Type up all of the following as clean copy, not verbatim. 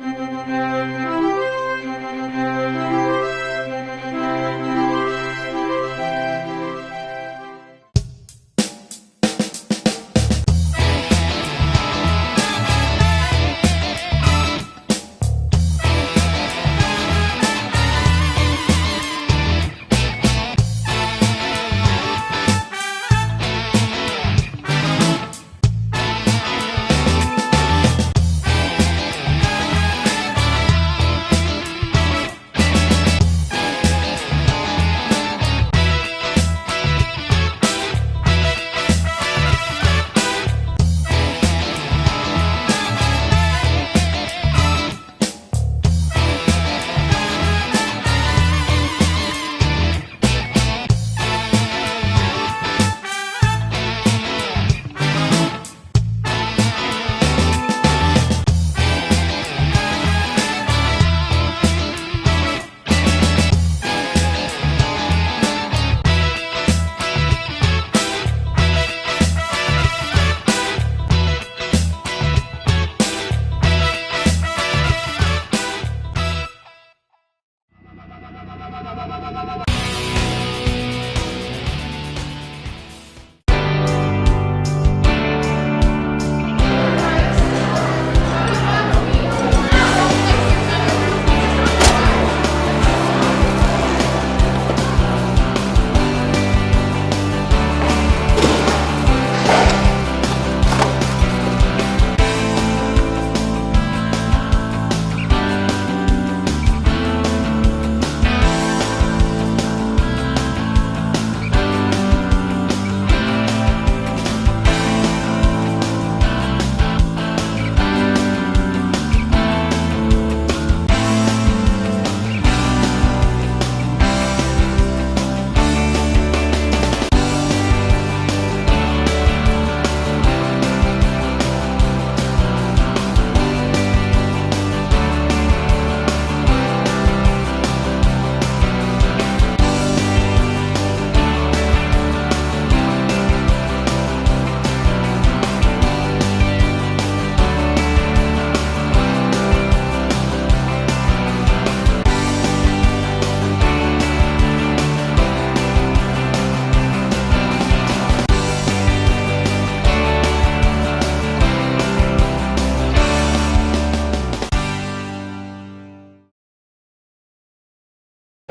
I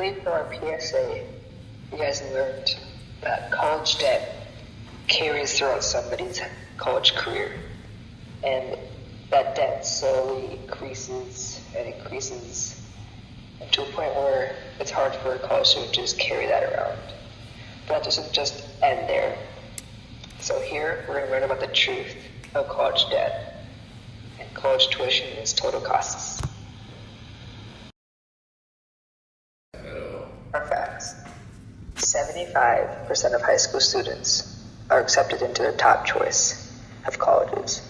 believe from our PSA, you guys learned that college debt carries throughout somebody's college career. And that debt slowly increases and increases to a point where it's hard for a college student to just carry that around. But that doesn't just end there. So here, we're going to learn about the truth of college debt and college tuition and its total costs. Our facts. 75% of high school students are accepted into their top choice of colleges.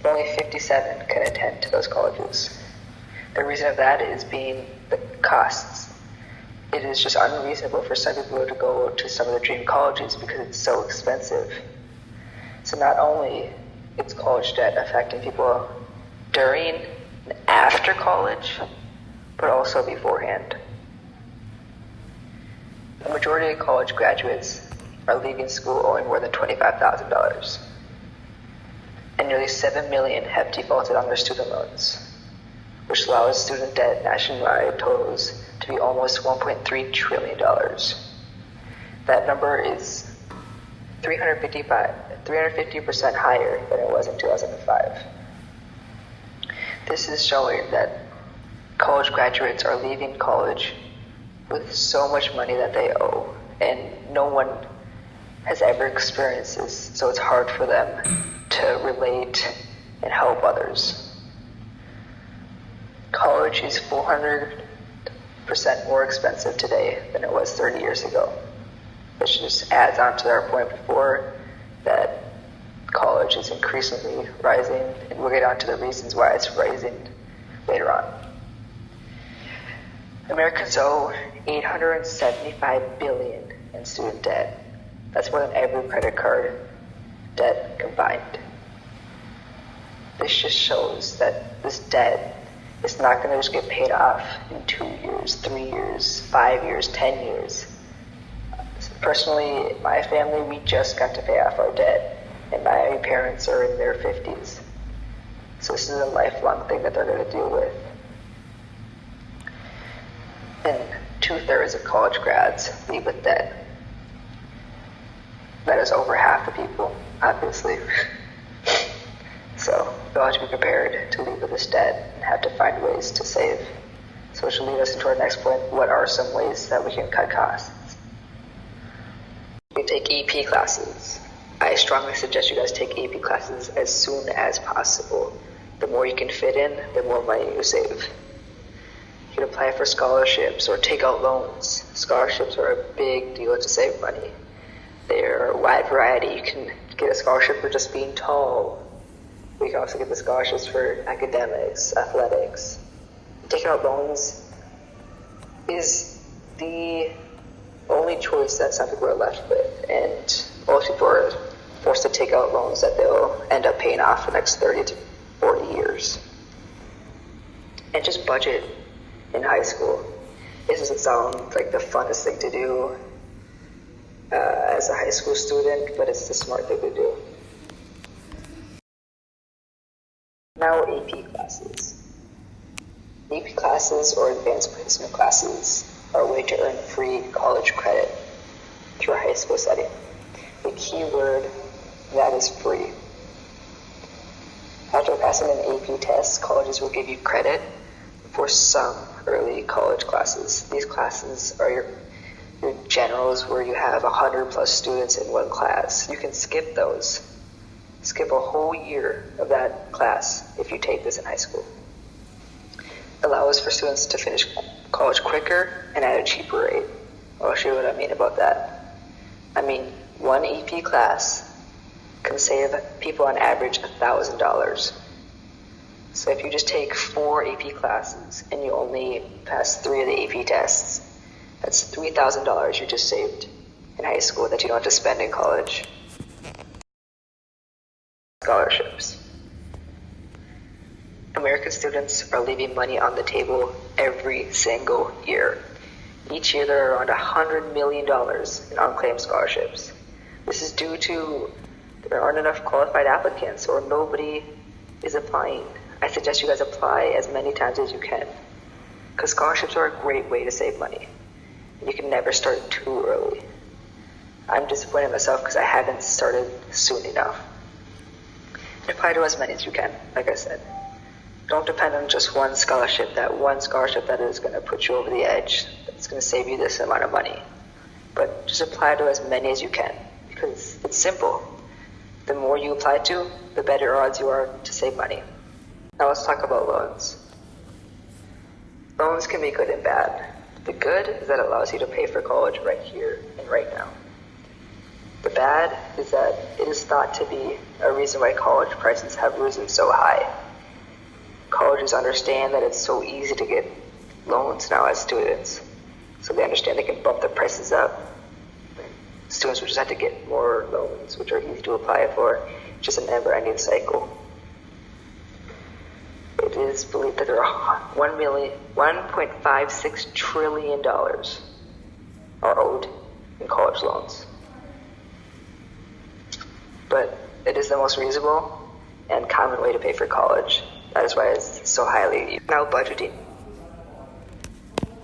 Only 57 can attend to those colleges. The reason of that is being the costs. It is just unreasonable for some people to go to some of the dream colleges because it's so expensive. So not only is college debt affecting people during and after college, but also beforehand. The majority of college graduates are leaving school owing more than $25,000. And nearly 7 million have defaulted on their student loans, which allows student debt nationwide totals to be almost $1.3 trillion. That number is 350% higher than it was in 2005. This is showing that college graduates are leaving college with so much money that they owe, and no one has ever experienced this, so it's hard for them to relate and help others. College is 400% more expensive today than it was 30 years ago, which just adds on to our point before that college is increasingly rising, and we'll get on to the reasons why it's rising later on. Americans owe $875 billion in student debt. That's more than every credit card debt combined. This just shows that this debt It's not going to just get paid off in 2 years, 3 years, 5 years, 10 years. Personally, my family, we just got to pay off our debt, and my parents are in their 50s. So this is a lifelong thing that they're going to deal with. And 2/3 of college grads leave with debt. That is over half the people, obviously. So we'll have to be prepared to leave with this debt and have to find ways to save. So which will lead us into our next point. What are some ways that we can cut costs? You can take AP classes. I strongly suggest you guys take AP classes as soon as possible. The more you can fit in, the more money you save. You can apply for scholarships or take out loans. Scholarships are a big deal to save money. They're a wide variety. You can get a scholarship for just being tall. We can also get the scholarships for academics, athletics. Taking out loans is the only choice that some people are left with, and most people are forced to take out loans that they'll end up paying off for the next 30 to 40 years. And just budget in high school. This doesn't sound like the funnest thing to do as a high school student, but it's the smart thing to do. Now AP classes. AP classes or advanced placement classes are a way to earn free college credit through a high school setting. The key word, that is free. After passing an AP test, colleges will give you credit for some early college classes. These classes are your generals where you have 100 plus students in one class. You can skip those. Skip a whole year of that class if you take this in high school. It allows for students to finish college quicker and at a cheaper rate. I'll show you what I mean about that. I mean, one AP class can save people on average $1,000. So if you just take 4 AP classes and you only pass 3 of the AP tests, that's $3,000 you just saved in high school that you don't have to spend in college. Scholarships. American students are leaving money on the table every single year. Each year there are around $100 million in unclaimed scholarships. This is due to there aren't enough qualified applicants or nobody is applying. I suggest you guys apply as many times as you can, because scholarships are a great way to save money. You can never start too early. I'm disappointed in myself because I haven't started soon enough. And apply to as many as you can, like I said. Don't depend on just one scholarship that is going to put you over the edge, that's going to save you this amount of money. But just apply to as many as you can, because it's simple. The more you apply to, the better odds you are to save money. Now let's talk about loans. Loans can be good and bad. The good is that it allows you to pay for college right here and right now. The bad is that it is thought to be a reason why college prices have risen so high. Colleges understand that it's so easy to get loans now as students, so they understand they can bump the prices up. Students will just have to get more loans, which are easy to apply for. It's just a never-ending cycle. It is believed that there are $1.56 trillion are owed in college loans. But it is the most reasonable and common way to pay for college. That is why it's so highly used. Now, budgeting.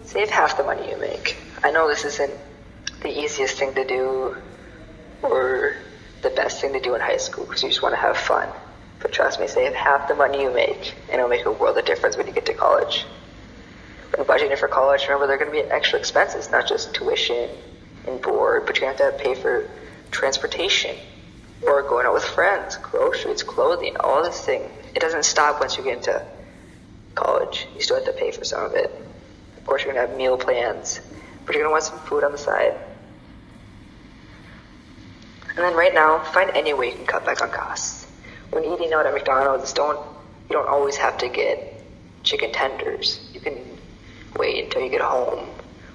Save half the money you make. I know this isn't the easiest thing to do or the best thing to do in high school because you just want to have fun. But trust me, save half the money you make and it'll make a world of difference when you get to college. When budgeting for college, remember there are going to be extra expenses, not just tuition and board, but you're going to have to pay for transportation or going out with friends, groceries, clothing, all this thing. It doesn't stop once you get into college. You still have to pay for some of it. Of course, you're going to have meal plans, but you're going to want some food on the side. And then right now, find any way you can cut back on costs. When eating out at McDonald's, you don't always have to get chicken tenders. You can wait until you get home.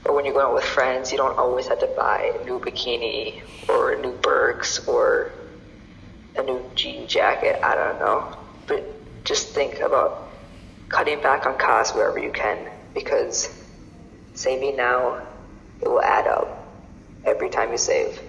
Or when you're going out with friends, you don't always have to buy a new bikini or new Birks or a new jean jacket. I don't know. But just think about cutting back on costs wherever you can, because saving now, it will add up every time you save.